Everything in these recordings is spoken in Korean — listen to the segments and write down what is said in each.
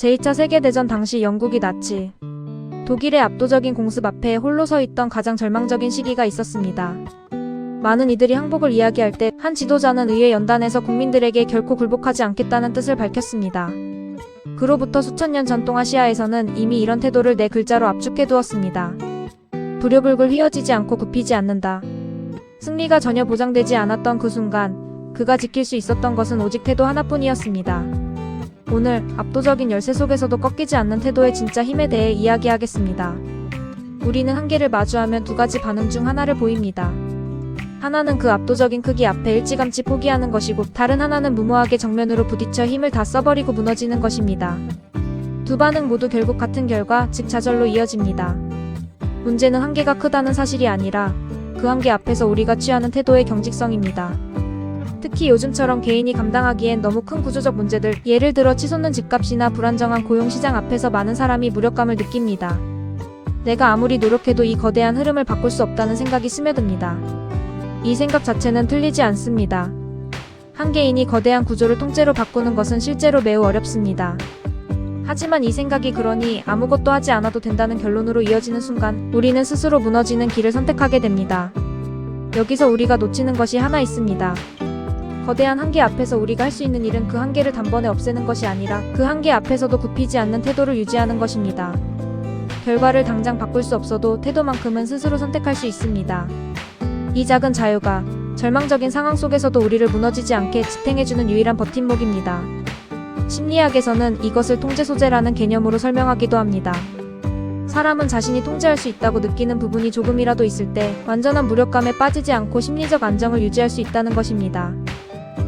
제2차 세계대전 당시 영국이 나치, 독일의 압도적인 공습 앞에 홀로 서 있던 가장 절망적인 시기가 있었습니다. 많은 이들이 항복을 이야기할 때 한 지도자는 의회 연단에서 국민들에게 결코 굴복하지 않겠다는 뜻을 밝혔습니다. 그로부터 수천 년 전 동아시아에서는 이미 이런 태도를 네 글자로 압축해 두었습니다. 부랴불글 휘어지지 않고 굽히지 않는다. 승리가 전혀 보장되지 않았던 그 순간 그가 지킬 수 있었던 것은 오직 태도 하나뿐이었습니다. 오늘 압도적인 열세 속에서도 꺾이지 않는 태도의 진짜 힘에 대해 이야기하겠습니다. 우리는 한계를 마주하면 두 가지 반응 중 하나를 보입니다. 하나는 그 압도적인 크기 앞에 일찌감치 포기하는 것이고, 다른 하나는 무모하게 정면으로 부딪혀 힘을 다 써버리고 무너지는 것입니다. 두 반응 모두 결국 같은 결과, 즉 좌절로 이어집니다. 문제는 한계가 크다는 사실이 아니라 그 한계 앞에서 우리가 취하는 태도의 경직성입니다. 특히 요즘처럼 개인이 감당하기엔 너무 큰 구조적 문제들, 예를 들어 치솟는 집값이나 불안정한 고용시장 앞에서 많은 사람이 무력감을 느낍니다. 내가 아무리 노력해도 이 거대한 흐름을 바꿀 수 없다는 생각이 스며듭니다. 이 생각 자체는 틀리지 않습니다. 한 개인이 거대한 구조를 통째로 바꾸는 것은 실제로 매우 어렵습니다. 하지만 이 생각이 그러니 아무것도 하지 않아도 된다는 결론으로 이어지는 순간 우리는 스스로 무너지는 길을 선택하게 됩니다. 여기서 우리가 놓치는 것이 하나 있습니다. 거대한 한계 앞에서 우리가 할 수 있는 일은 그 한계를 단번에 없애는 것이 아니라 그 한계 앞에서도 굽히지 않는 태도를 유지하는 것입니다. 결과를 당장 바꿀 수 없어도 태도만큼은 스스로 선택할 수 있습니다. 이 작은 자유가 절망적인 상황 속에서도 우리를 무너지지 않게 지탱해주는 유일한 버팀목입니다. 심리학에서는 이것을 통제 소재라는 개념으로 설명하기도 합니다. 사람은 자신이 통제할 수 있다고 느끼는 부분이 조금이라도 있을 때 완전한 무력감에 빠지지 않고 심리적 안정을 유지할 수 있다는 것입니다.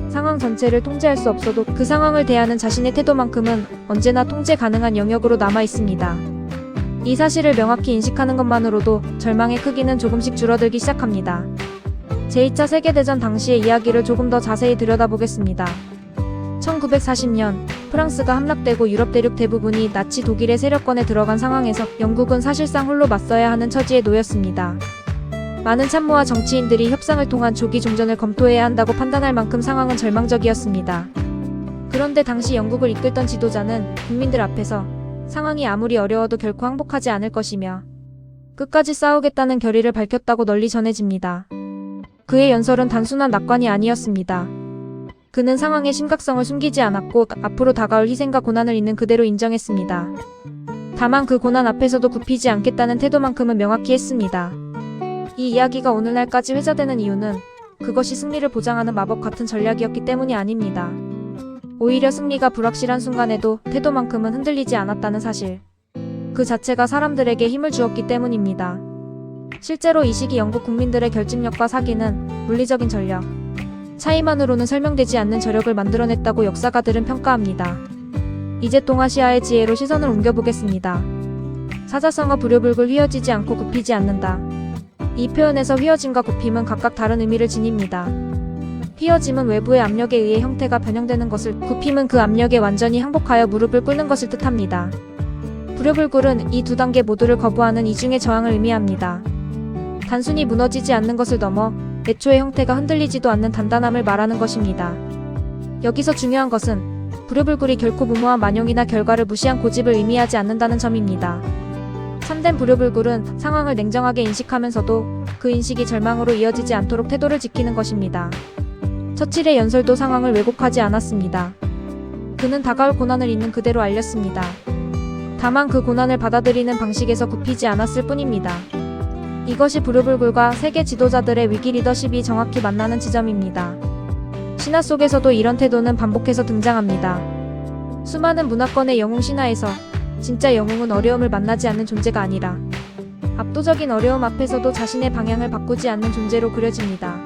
상황 전체를 통제할 수 없어도 그 상황을 대하는 자신의 태도만큼은 언제나 통제 가능한 영역으로 남아 있습니다. 이 사실을 명확히 인식하는 것만으로도 절망의 크기는 조금씩 줄어들기 시작합니다. 제2차 세계대전 당시의 이야기를 조금 더 자세히 들여다보겠습니다. 1940년 프랑스가 함락되고 유럽 대륙 대부분이 나치 독일의 세력권에 들어간 상황에서 영국은 사실상 홀로 맞서야 하는 처지에 놓였습니다. 많은 참모와 정치인들이 협상을 통한 조기 종전을 검토해야 한다고 판단할 만큼 상황은 절망적이었습니다. 그런데 당시 영국을 이끌던 지도자는 국민들 앞에서 상황이 아무리 어려워도 결코 항복하지 않을 것이며 끝까지 싸우겠다는 결의를 밝혔다고 널리 전해집니다. 그의 연설은 단순한 낙관이 아니었습니다. 그는 상황의 심각성을 숨기지 않았고 앞으로 다가올 희생과 고난을 있는 그대로 인정했습니다. 다만 그 고난 앞에서도 굽히지 않겠다는 태도만큼은 명확히 했습니다. 이 이야기가 오늘날까지 회자되는 이유는 그것이 승리를 보장하는 마법 같은 전략이었기 때문이 아닙니다. 오히려 승리가 불확실한 순간에도 태도만큼은 흔들리지 않았다는 사실, 그 자체가 사람들에게 힘을 주었기 때문입니다. 실제로 이 시기 영국 국민들의 결집력과 사기는 물리적인 전력 차이만으로는 설명되지 않는 저력을 만들어냈다고 역사가들은 평가합니다. 이제 동아시아의 지혜로 시선을 옮겨보겠습니다. 사자성어 부랴불글 휘어지지 않고 굽히지 않는다. 이 표현에서 휘어짐과 굽힘은 각각 다른 의미를 지닙니다. 휘어짐은 외부의 압력에 의해 형태가 변형되는 것을, 굽힘은 그 압력에 완전히 항복하여 무릎을 꿇는 것을 뜻합니다. 부랴불굴은 이 두 단계 모두를 거부하는 이중의 저항을 의미합니다. 단순히 무너지지 않는 것을 넘어 애초의 형태가 흔들리지도 않는 단단함을 말하는 것입니다. 여기서 중요한 것은 부랴불굴이 결코 무모한 만용이나 결과를 무시한 고집을 의미하지 않는다는 점입니다. 참된 부랴불굴은 상황을 냉정하게 인식하면서도 그 인식이 절망으로 이어지지 않도록 태도를 지키는 것입니다. 처칠의 연설도 상황을 왜곡하지 않았습니다. 그는 다가올 고난을 있는 그대로 알렸습니다. 다만 그 고난을 받아들이는 방식에서 굽히지 않았을 뿐입니다. 이것이 부랴불굴과 세계 지도자들의 위기 리더십이 정확히 만나는 지점입니다. 신화 속에서도 이런 태도는 반복해서 등장합니다. 수많은 문화권의 영웅 신화에서 진짜 영웅은 어려움을 만나지 않는 존재가 아니라 압도적인 어려움 앞에서도 자신의 방향을 바꾸지 않는 존재로 그려집니다.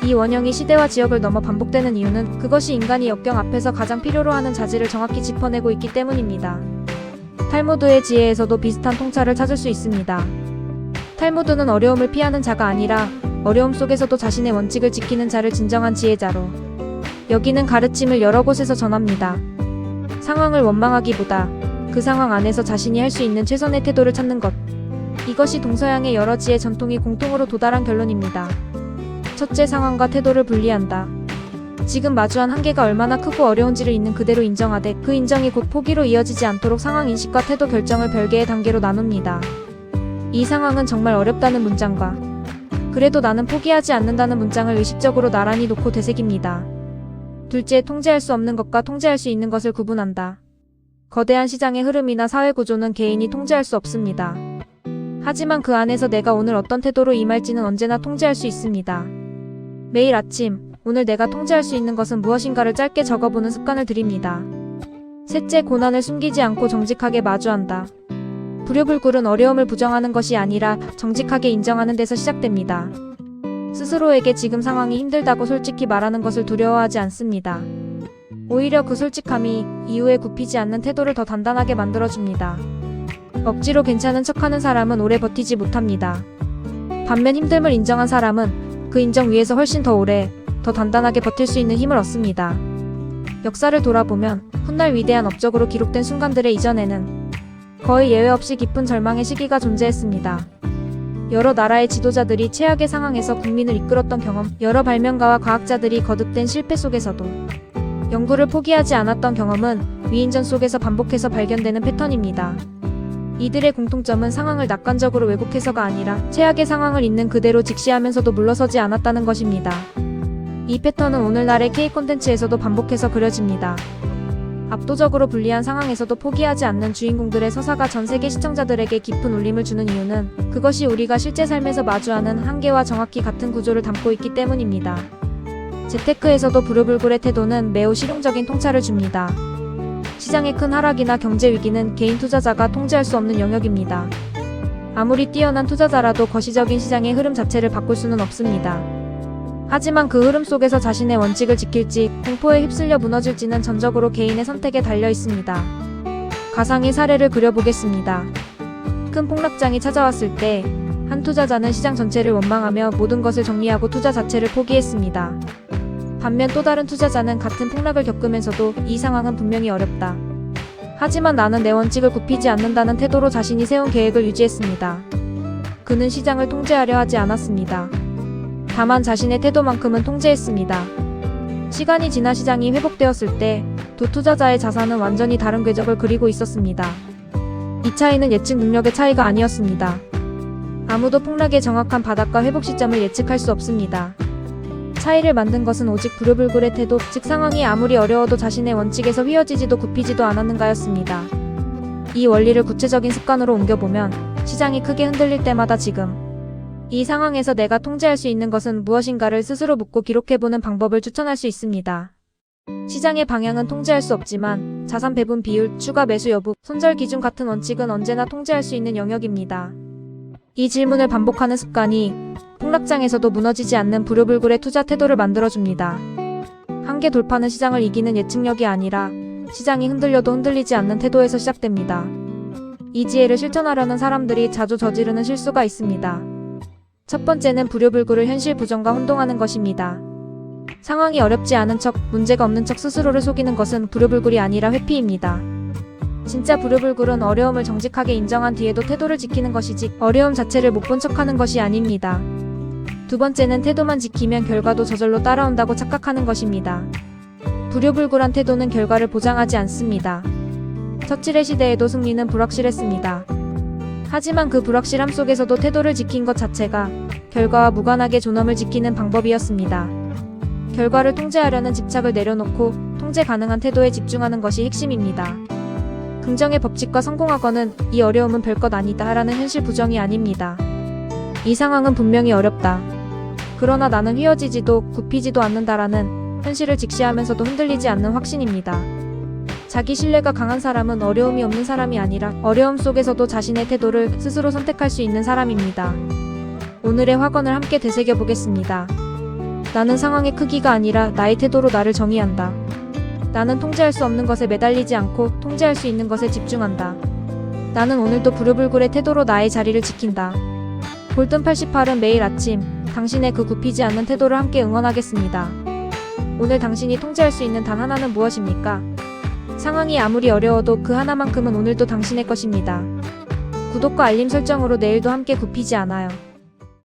이 원형이 시대와 지역을 넘어 반복되는 이유는 그것이 인간이 역경 앞에서 가장 필요로 하는 자질을 정확히 짚어내고 있기 때문입니다. 탈무드의 지혜에서도 비슷한 통찰을 찾을 수 있습니다. 탈무드는 어려움을 피하는 자가 아니라 어려움 속에서도 자신의 원칙을 지키는 자를 진정한 지혜자로 여기는 가르침을 여러 곳에서 전합니다. 상황을 원망하기보다 그 상황 안에서 자신이 할 수 있는 최선의 태도를 찾는 것, 이것이 동서양의 여러 지혜 전통이 공통으로 도달한 결론입니다. 첫째, 상황과 태도를 분리한다. 지금 마주한 한계가 얼마나 크고 어려운지를 있는 그대로 인정하되 그 인정이 곧 포기로 이어지지 않도록 상황 인식과 태도 결정을 별개의 단계로 나눕니다. 이 상황은 정말 어렵다는 문장과 그래도 나는 포기하지 않는다는 문장을 의식적으로 나란히 놓고 되새깁니다. 둘째, 통제할 수 없는 것과 통제할 수 있는 것을 구분한다. 거대한 시장의 흐름이나 사회 구조는 개인이 통제할 수 없습니다. 하지만 그 안에서 내가 오늘 어떤 태도로 임할지는 언제나 통제할 수 있습니다. 매일 아침, 오늘 내가 통제할 수 있는 것은 무엇인가를 짧게 적어보는 습관을 들입니다. 셋째, 고난을 숨기지 않고 정직하게 마주한다. 불효불굴은 어려움을 부정하는 것이 아니라 정직하게 인정하는 데서 시작됩니다. 스스로에게 지금 상황이 힘들다고 솔직히 말하는 것을 두려워하지 않습니다. 오히려 그 솔직함이 이후에 굽히지 않는 태도를 더 단단하게 만들어줍니다. 억지로 괜찮은 척하는 사람은 오래 버티지 못합니다. 반면 힘듦을 인정한 사람은 그 인정 위에서 훨씬 더 오래, 더 단단하게 버틸 수 있는 힘을 얻습니다. 역사를 돌아보면 훗날 위대한 업적으로 기록된 순간들의 이전에는 거의 예외 없이 깊은 절망의 시기가 존재했습니다. 여러 나라의 지도자들이 최악의 상황에서 국민을 이끌었던 경험, 여러 발명가와 과학자들이 거듭된 실패 속에서도 연구를 포기하지 않았던 경험은 위인전 속에서 반복해서 발견되는 패턴입니다. 이들의 공통점은 상황을 낙관적으로 왜곡해서가 아니라 최악의 상황을 있는 그대로 직시하면서도 물러서지 않았다는 것입니다. 이 패턴은 오늘날의 K 콘텐츠에서도 반복해서 그려집니다. 압도적으로 불리한 상황에서도 포기하지 않는 주인공들의 서사가 전 세계 시청자들에게 깊은 울림을 주는 이유는 그것이 우리가 실제 삶에서 마주하는 한계와 정확히 같은 구조를 담고 있기 때문입니다. 재테크에서도 불효불굴의 태도는 매우 실용적인 통찰을 줍니다. 시장의 큰 하락이나 경제 위기는 개인 투자자가 통제할 수 없는 영역입니다. 아무리 뛰어난 투자자라도 거시적인 시장의 흐름 자체를 바꿀 수는 없습니다. 하지만 그 흐름 속에서 자신의 원칙을 지킬지 공포에 휩쓸려 무너질지는 전적으로 개인의 선택에 달려 있습니다. 가상의 사례를 그려보겠습니다. 큰 폭락장이 찾아왔을 때 한 투자자는 시장 전체를 원망하며 모든 것을 정리하고 투자 자체를 포기했습니다. 반면 또 다른 투자자는 같은 폭락을 겪으면서도 이 상황은 분명히 어렵다. 하지만 나는 내 원칙을 굽히지 않는다는 태도로 자신이 세운 계획을 유지했습니다. 그는 시장을 통제하려 하지 않았습니다. 다만 자신의 태도만큼은 통제했습니다. 시간이 지나 시장이 회복되었을 때 두 투자자의 자산은 완전히 다른 궤적을 그리고 있었습니다. 이 차이는 예측 능력의 차이가 아니었습니다. 아무도 폭락의 정확한 바닥과 회복 시점을 예측할 수 없습니다. 차이를 만든 것은 오직 불효불굴의 태도, 즉 상황이 아무리 어려워도 자신의 원칙에서 휘어지지도 굽히지도 않았는가였습니다. 이 원리를 구체적인 습관으로 옮겨보면 시장이 크게 흔들릴 때마다 지금 이 상황에서 내가 통제할 수 있는 것은 무엇인가를 스스로 묻고 기록해보는 방법을 추천할 수 있습니다. 시장의 방향은 통제할 수 없지만 자산 배분 비율, 추가 매수 여부, 손절 기준 같은 원칙은 언제나 통제할 수 있는 영역입니다. 이 질문을 반복하는 습관이 폭락장에서도 무너지지 않는 불효불굴의 투자 태도를 만들어줍니다. 한계 돌파는 시장을 이기는 예측력이 아니라 시장이 흔들려도 흔들리지 않는 태도에서 시작됩니다. 이 지혜를 실천하려는 사람들이 자주 저지르는 실수가 있습니다. 첫 번째는 불효불굴을 현실 부정과 혼동하는 것입니다. 상황이 어렵지 않은 척, 문제가 없는 척 스스로를 속이는 것은 불효불굴이 아니라 회피입니다. 진짜 불효불굴은 어려움을 정직하게 인정한 뒤에도 태도를 지키는 것이지 어려움 자체를 못 본 척하는 것이 아닙니다. 두 번째는 태도만 지키면 결과도 저절로 따라온다고 착각하는 것입니다. 불효불굴한 태도는 결과를 보장하지 않습니다. 척질의 시대에도 승리는 불확실했습니다. 하지만 그 불확실함 속에서도 태도를 지킨 것 자체가 결과와 무관하게 존엄을 지키는 방법이었습니다. 결과를 통제하려는 집착을 내려놓고 통제 가능한 태도에 집중하는 것이 핵심입니다. 긍정의 법칙과 성공학원은 이 어려움은 별것 아니다 라는 현실 부정이 아닙니다. 이 상황은 분명히 어렵다. 그러나 나는 휘어지지도 굽히지도 않는다라는 현실을 직시하면서도 흔들리지 않는 확신입니다. 자기 신뢰가 강한 사람은 어려움이 없는 사람이 아니라 어려움 속에서도 자신의 태도를 스스로 선택할 수 있는 사람입니다. 오늘의 확언을 함께 되새겨 보겠습니다. 나는 상황의 크기가 아니라 나의 태도로 나를 정의한다. 나는 통제할 수 없는 것에 매달리지 않고 통제할 수 있는 것에 집중한다. 나는 오늘도 불효불굴의 태도로 나의 자리를 지킨다. 골든 88은 매일 아침 당신의 그 굽히지 않는 태도를 함께 응원하겠습니다. 오늘 당신이 통제할 수 있는 단 하나는 무엇입니까? 상황이 아무리 어려워도 그 하나만큼은 오늘도 당신의 것입니다. 구독과 알림 설정으로 내일도 함께 굽히지 않아요.